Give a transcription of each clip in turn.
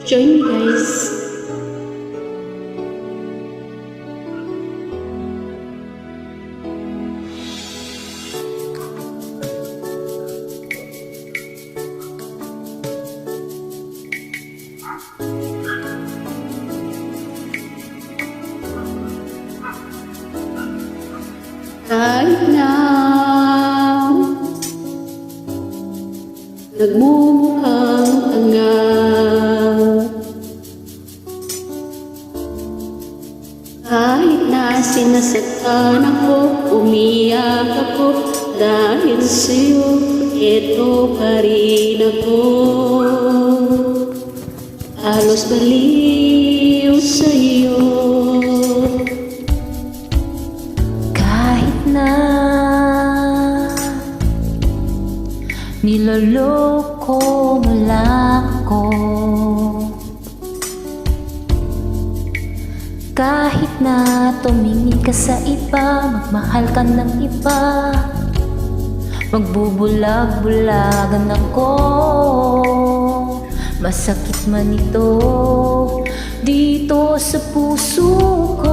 Join me guys. Kahit na nagmumukhang tanga, kahit na sinasaktan ako, umiyak ako, dahil sa'yo, eto pa rin ako. Halos baliw sa'yo. Niloloko mo lang ako, kahit na tumingin ka sa iba, magmahal ka ng iba, magbubulag-bulagan ako. Masakit man ito dito sa puso ko.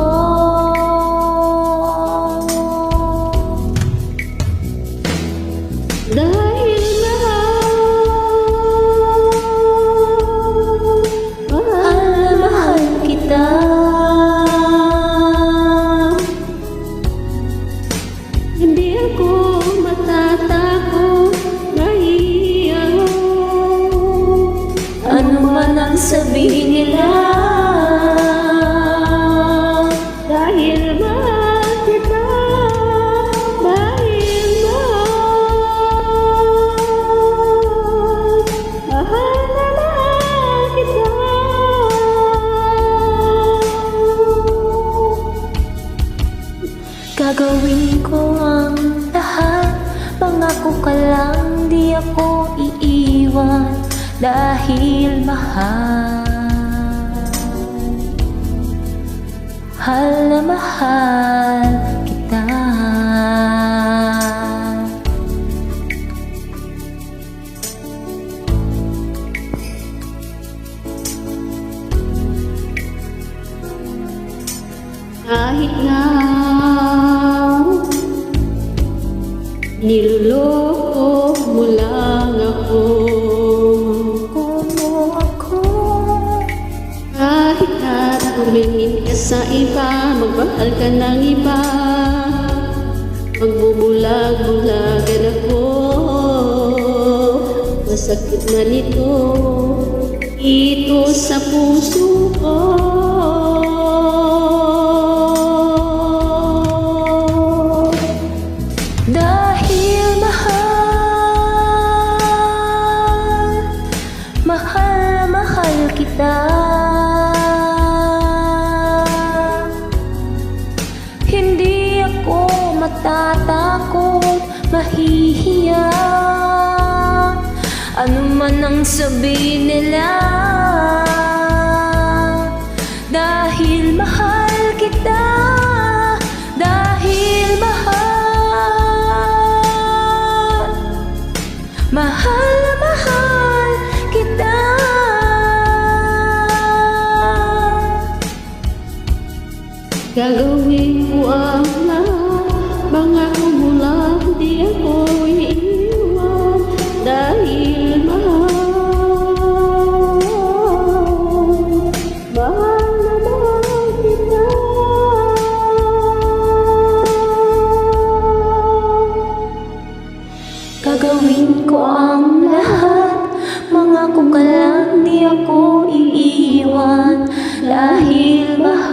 Hindi ako matatakot, nahihiya. Ano man ang sabihin nila, dahil mahal kita, dahil mahal na mahal kita. Gagawin ko ang lahat, pangako ka lang, di ako iiwan, dahil mahal na mahal kita. Kahit na niloloko mo lang ako, kahit na tumingin ka sa iba, magmahal ka ng iba, magbubulag-bulagan ako. Masakit na nito, ito sa puso ko. Mahal kita, hindi ako matatakot, mahihiya. Ano man ang sabihin nila, dahil mahal kita, dahil mahal kita. Gagawin ko ang lahat, pangako mo lang, di ako iiwan, dahil mahal na mahal kita. Gagawin ko ang lahat, mangako ka lang, di ako iiwan, dahil mahal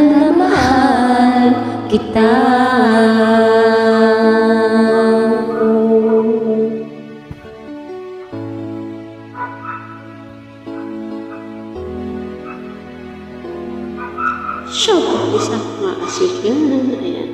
na mahal kita. Siya, isa mga asik yan. Ayan.